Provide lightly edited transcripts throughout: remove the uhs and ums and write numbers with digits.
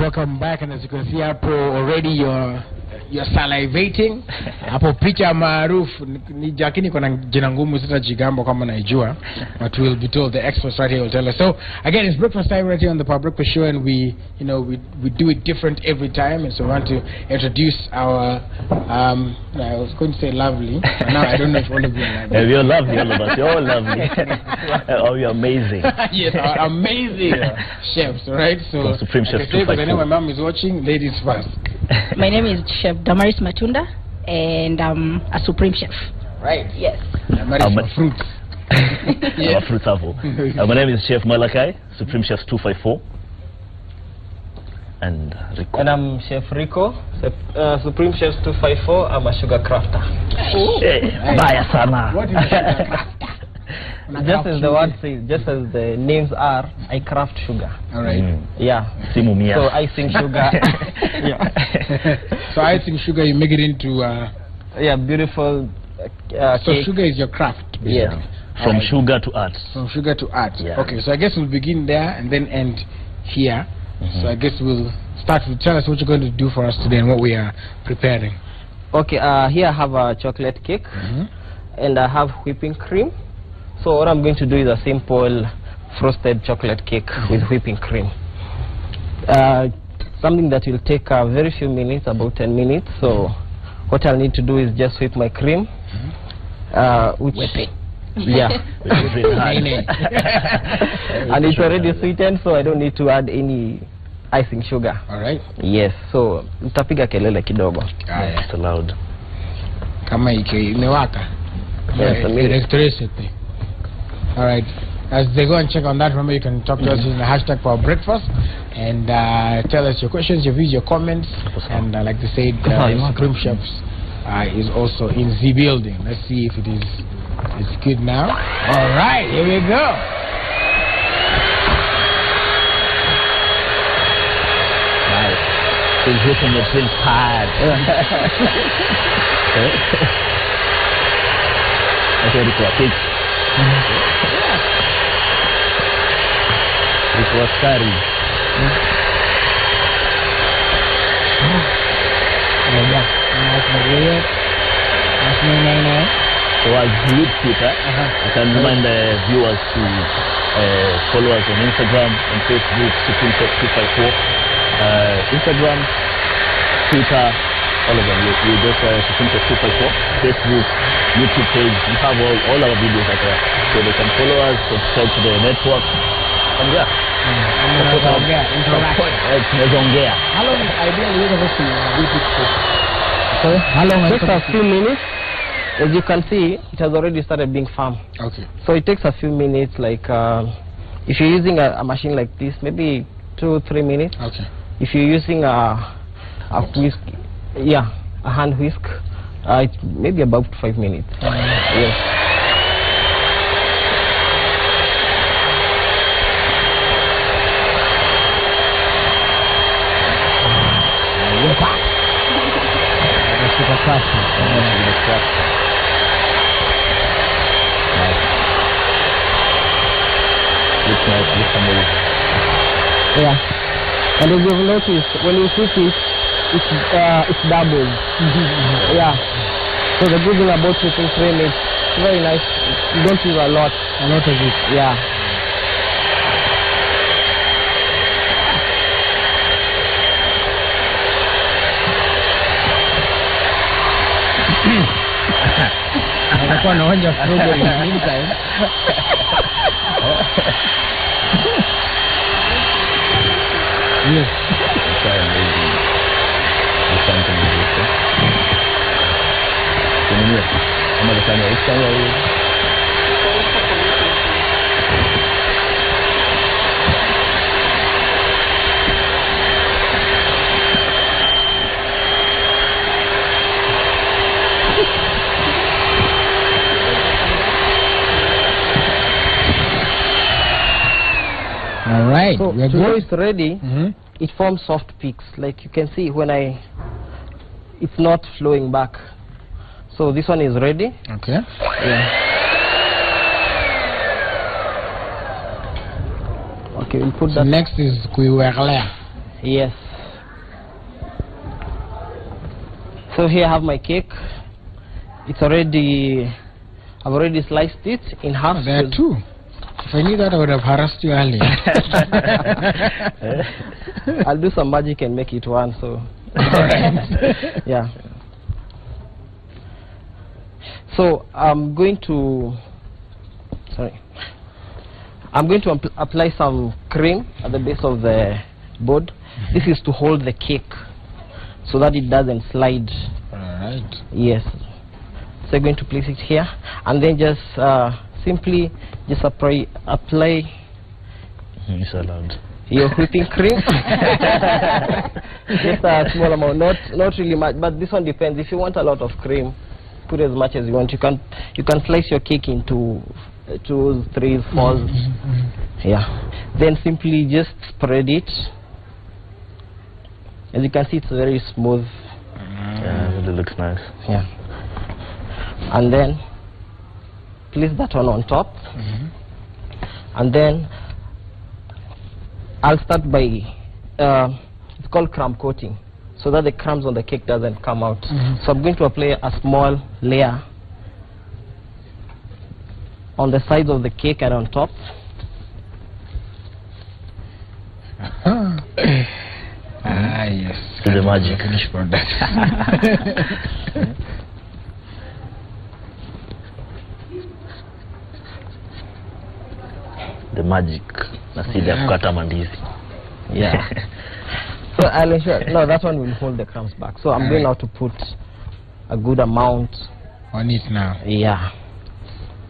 welcome back, and as you can see Apo, already you're salivating. Apo picha maarufu ni jakini kuna jina ngumu sita jigambo kama naijua, but we'll be told, the experts right here will tell us. So again, it's breakfast time right here on the Power Breakfast Show, and we do it different every time, and so we want to introduce our I was going to say lovely, but now I don't know if all of you are lovely. Yeah, you're lovely, all of us. You're all lovely. Oh, you're amazing. Yes, our amazing chefs, right? So Supreme Chef 254. I know my mom is watching. Ladies first. My name is Chef Damaris Matunda, and I'm a Supreme Chef. Right. Yes. Damaris fruits. I'm a fruit apple. My name is Chef Malakai, Supreme Chef 254. And Rico. And I'm Chef Rico, Supreme Chef 254. I'm a sugar crafter. Baya sana. What is a sugar crafter? Just as the word says, just as the names are, I craft sugar. All right. Yeah. Simumia. So icing sugar. So icing sugar, you make it into yeah, beautiful so cake. sugar is your craft, basically. Yeah. From sugar to art. From sugar to art. Yeah. Okay, so I guess we'll begin there and then end here. So I guess we'll start with, tell us what you're going to do for us today and what we are preparing. Okay, here I have a chocolate cake, and I have whipping cream. So what I'm going to do is a simple frosted chocolate cake with whipping cream. Something that will take a very few minutes, about 10 minutes. So what I'll need to do is just whip my cream. Whip it. Yeah. And it's already sweetened, so I don't need to add any icing sugar. All right. Yes, so nitapiga kelele kidogo. It's allowed. Kama imewaka. Yes, electricity. All right. As they go and check on that, remember you can talk to us in the hashtag Power Breakfast and tell us your questions, your views, your comments. And like they said, Supreme Chefs is also in the building. Let's see if it's good now. All right, here we go. Nice. He's hitting the Prince pad. Okay, Rico, it was curry. So as you put I can remind the viewers to follow us on Instagram and Facebook, Supreme Chef 254. Instagram, Twitter, all of them. You just Supreme Chef 254. Facebook, YouTube page. We have all our videos out there, so they can follow us, subscribe to the network, and yeah. Interaction. How long ideally you're supposed to whip it for? Sorry? How long? It takes a few minutes. As you can see, it has already started being firm. Okay. So it takes a few minutes, like if you're using a machine like this, maybe 2-3 minutes. Okay. If you're using a whisk, yeah, a hand whisk, it's maybe about 5 minutes. Yes. Looks nice, looks amazing. Yeah. And as you've noticed, when you flip it, it's doubled. Yeah. So the good thing about whipping cream is it's very nice. You don't use a lot of it. Yeah. Anakuwa naonja frugo in the meantime. Yes. It's amazing. It's something beautiful. Como the camera is camera. All right. So we're when good. it's ready, it forms soft peaks. Like you can see when it's not flowing back. So this one is ready. Okay. Yeah. Okay, we'll put So that. next is Kuiwerlea. Yes. So here I have my cake. It's already, I've already sliced it in half. There are two. If I knew that, I would have harassed you earlier. I'll do some magic and make it one. So yeah. So I'm going to apply some cream at the base of the board. This is to hold the cake so that it doesn't slide. Alright. Yes. So I'm going to place it here, and then just simply just apply It's allowed. your whipping cream. Just a small amount, not really much, but this one depends. If you want a lot of cream, put as much as you want. You can slice your cake into 2s, 3s, 4s. Yeah. Then simply just spread it. As you can see, it's very smooth. Yeah, it really looks nice. Yeah. And then place that one on top. And then I'll start by it's called crumb coating, so that the crumbs on the cake doesn't come out. So I'm going to apply a small layer on the sides of the cake and on top. Yes. To the magic. Finished product. The magic. Nasidi ya kukata mandizi. Yeah. So I'll ensure, no, that one will hold the crumbs back. So I'm going now to put a good amount On it now. Yeah.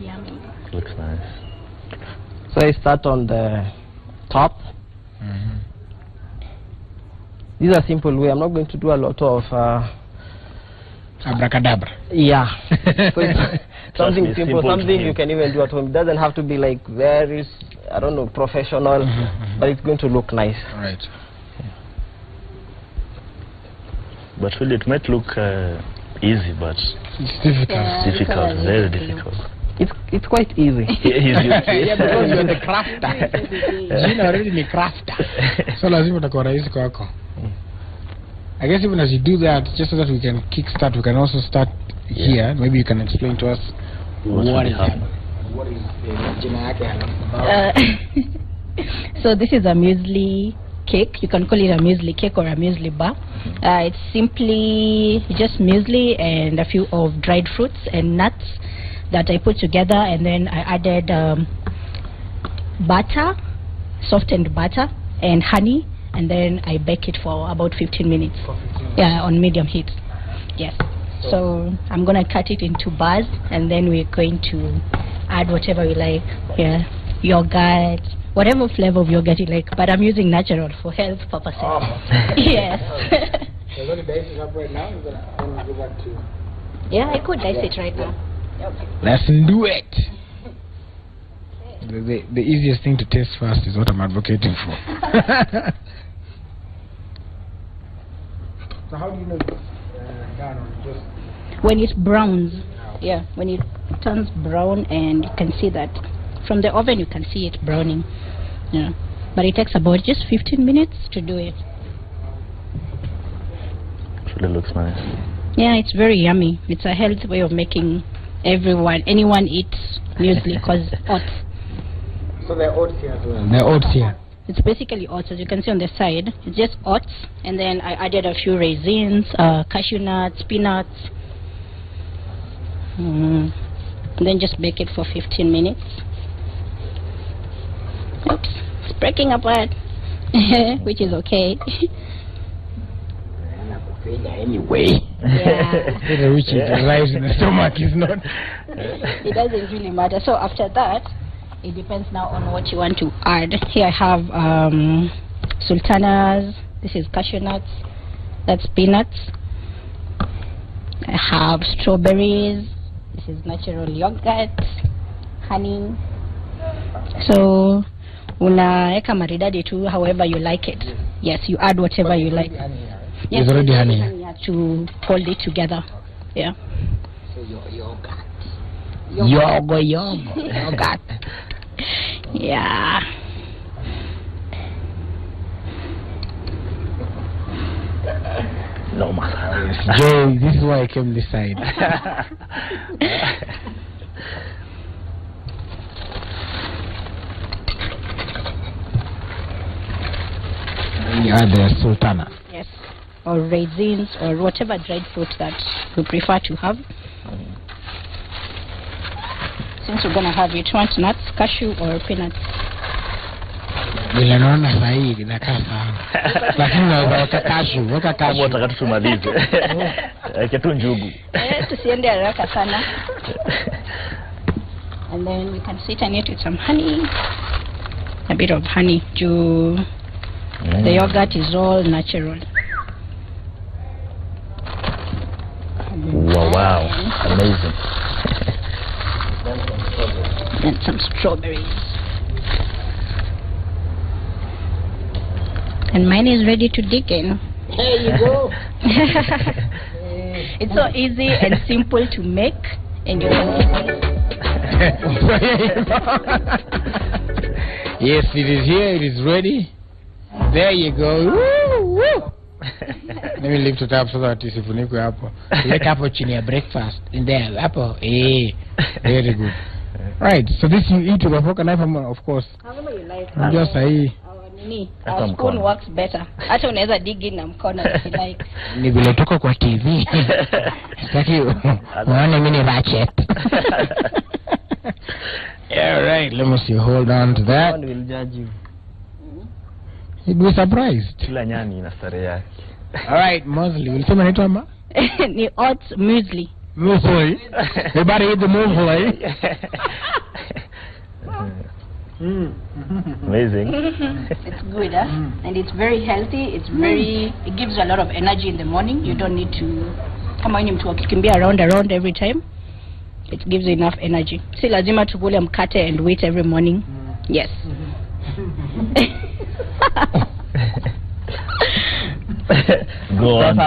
Yummy. Looks nice. So I start on the top. These are simple way. I'm not going to do a lot of Abracadabra. yeah. So it's something me, simple, simple something to you can even do at home. It doesn't have to be like very, I don't know, professional, but it's going to look nice. Right. But really, it might look easy, but It's difficult. Yeah. difficult, because very it's difficult. It's quite easy. Yeah, because you're the crafter. Gina already ni crafter. So lazima utakuwa rahisi kwako. I guess even as you do that, just so that we can kickstart, we can also start here. Maybe you can explain to us what is happening. What is Gina yake about? So this is a muesli cake. You can call it a muesli cake or a muesli bar. It's simply just muesli and a few of dried fruits and nuts that I put together, and then I added butter, softened butter, and honey, and then I bake it for about 15 minutes. Yeah, on medium heat. Yes. So I'm gonna cut it into bars, and then we're going to add whatever we like. Yeah, yogurt, whatever flavor of yogurt you like. But I'm using natural for health purposes. Oh. Yes. You're going to dice it up right now? You're going to give that to... Yeah, I could dice it right now. Let's do it. The easiest thing to taste first is what I'm advocating for. So how do you know it's done or just... When it browns, yeah, when it turns brown, and you can see that from the oven, you can see it browning. Yeah, but it takes about just 15 minutes to do it. Really looks nice. Yeah, it's very yummy. It's a healthy way of making anyone eats muesli because oats. So there are oats here as well? There are oats here. It's basically oats, as you can see on the side. It's just oats, and then I added a few raisins, cashew nuts, peanuts. And then just bake it for 15 minutes. Oops, it's breaking apart, which is okay. Anyway. Yeah. Which it arrives in the stomach is not... It doesn't really matter. So after that, it depends now on what you want to add. Here I have sultanas. This is cashew nuts. That's peanuts. I have strawberries. This is natural yogurt, honey. So unaeka maridadi too, however you like it. Yes, you add whatever you like. Yes, There's already honey. To hold it together. Yeah. So yogurt. Yogurt. Yeah. No matter. Joe, this is why I came this side. Yeah, the sultana. Yes. Or raisins or whatever dried fruit that you prefer to have. Since we're gonna have it, want nuts, cashew or peanuts? Bila naona sahi inakaa sana. Lakini unaweka cashew, weka cashew. Unataka tumalize. Kitu njugu. Tusiende haraka sana. And then we can sweeten it with some honey. A bit of honey to the yogurt is all natural. Wow, amazing. And some strawberries. And mine is ready to dig in. There you go. It's so easy and simple to make, and you can Yes, it is here, it is ready. There you go. Woo, woo. Let me lift it up so that isifunikwe hapo. Like hapo chini ya breakfast. In there, hapo. Very good. Right, so this you eat with a fork and knife, of course. however you like. Just say. Our spoon works better. Hata unaweza dig in na mkono if you like. Ni vile tuko kwa TV. Sitaki uone mimi ni ratchet. Yeah, right. Let me see. Hold on to that. No one will judge you. You'd be surprised. Kila nyani ina sare yake. All right, muesli. Ulisema inaitwa ama? Ni oats muesli. Muesli. Everybody eat the muesli. Amazing. It's good, huh? And it's very healthy. It gives you a lot of energy in the morning. You don't need to kama ni mtu akikimbia around every time. It gives you enough energy. Si lazima tukule mkate and wait every morning. Yes. Go on.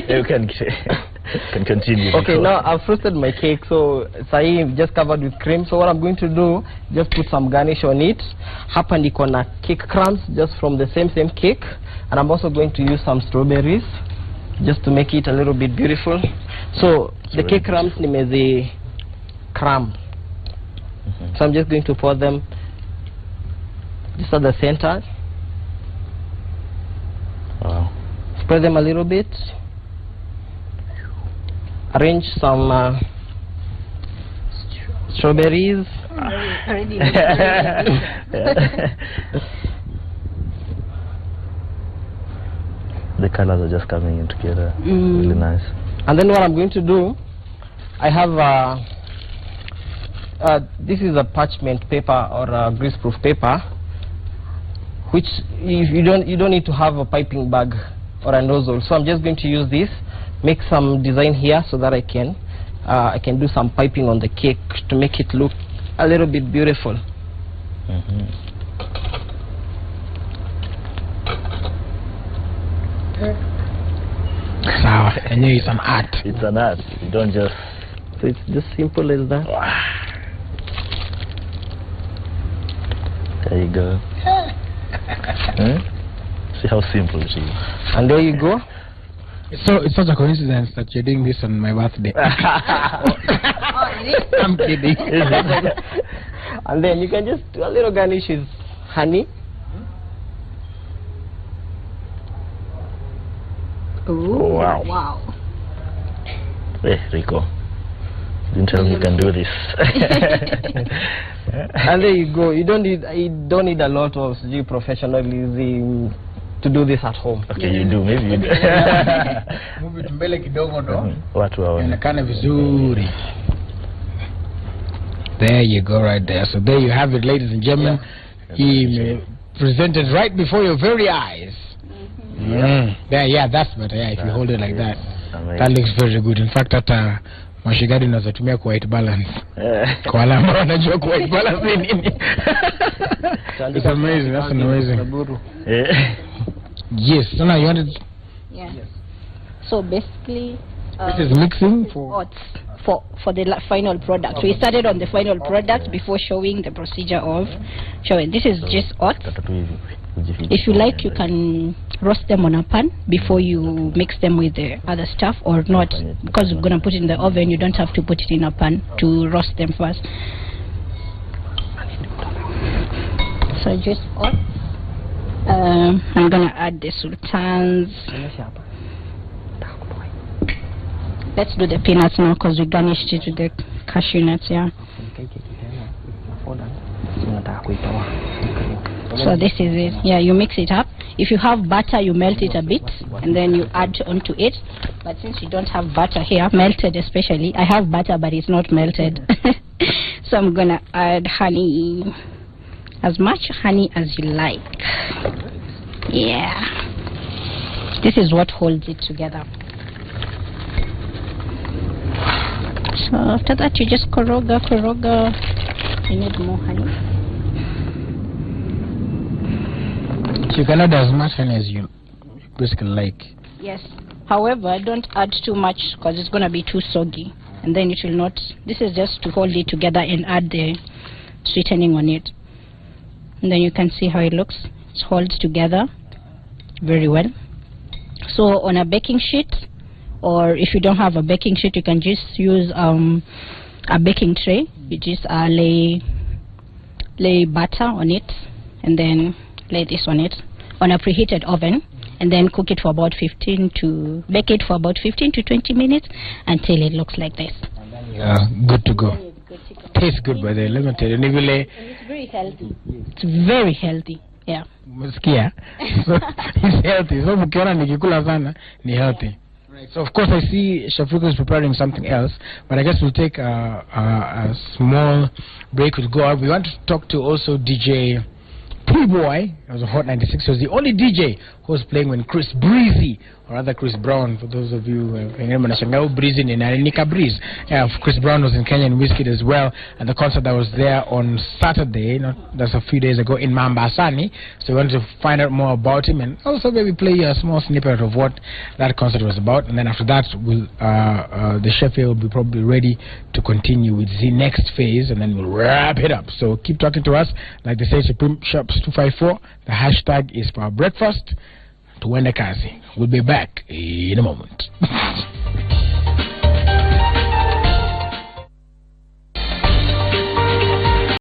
You can continue. Okay, now I've frosted my cake, so sahi just covered with cream. So what I'm going to do, just put some garnish on it. Hapa niko na cake crumbs just from the same cake, and I'm also going to use some strawberries just to make it a little bit beautiful. So the cake crumbs nimezi crumb. So I'm just going to pour them just at the center. Wow. Spread them a little bit. Arrange some strawberries. The colors are just coming in together. Really nice. And then what I'm going to do, I have this is a parchment paper or a greaseproof paper, which you don't need to have a piping bag or a nozzle. So I'm just going to use this, make some design here so that I can do some piping on the cake to make it look a little bit beautiful. Sawa, and it's an art. It's an art. You don't just. So it's just simple as that. There you go. See how simple it is. And there you go. It's such a coincidence that you're doing this on my birthday. I'm kidding. And then you can just do a little garnish with honey. Ooh, wow. Wow. Hey, Rico. Didn't tell me you can do this. And there you go. You don't need a lot of professionalism to do this at home. Okay, you do. Maybe you do. Move it mbele kidogo ndo. Watu waone. Inaonekana vizuri. There you go, right there. So there you have it, ladies and gentlemen. He presented right before your very eyes. There, yeah, that's better. Yeah, if you hold it like that, that looks very good. In fact, hata mashigadi unazotumia kwa white balance. Kwa wale ambao wanajua kwa white balance ni nini. It's amazing. That's amazing. Yes. So now you wanted. Yeah. So basically, this is mixing for oats. for the final product. We started on the final product before showing the procedure of showing. This is just oats. If you like, you can roast them on a pan before you mix them with the other stuff, or not, because we're going to put it in the oven. You don't have to put it in a pan to roast them first. So just oats. I'm going to add the sultans. Let's do the peanuts now, because we garnished it with the cashew nuts, yeah. So this is it. Yeah, you mix it up. If you have butter, you melt it a bit and then you add onto it. But since you don't have butter here, melted especially, I have butter but it's not melted. So I'm gonna add honey, as much honey as you like. Yeah, this is what holds it together. So after that, you just koroga. You need more honey. So you can add as much honey as you basically like. Yes. However, don't add too much, because it's going to be too soggy. And then it will not. This is just to hold it together and add the sweetening on it. And then you can see how it looks. It holds together very well. So on a baking sheet, or if you don't have a baking sheet, you can just use a baking tray. You just lay butter on it, and then lay this on it on a preheated oven, and then cook it for about 15 to 20 minutes until it looks like this. Yeah, good to go. Tastes good, by the way. Let me tell you. And it's very healthy. It's very healthy. Yeah. Muskia. So it's healthy. So mkiona nikikula sana ni healthy. Right. So of course I see Chef Rico is preparing something else, but I guess we'll take a small break. We'll go out. We want to talk to also DJ P-Boy. It was a Hot 96. He was the only DJ who was playing when Chris Breezy, or rather Chris Brown, for those of you Breezy in Nika Breeze. Yeah, Chris Brown was in Kenya and Wizkid as well, and the concert that was there on Saturday, that's a few days ago, in Mambasani. So we wanted to find out more about him, and also maybe play a small snippet of what that concert was about. And then after that, we'll the chef here will be probably ready to continue with the next phase, and then we'll wrap it up. So keep talking to us. Like they say, Supreme Shops 254. The hashtag is for our breakfast. Tuende kazi. We'll be back in a moment.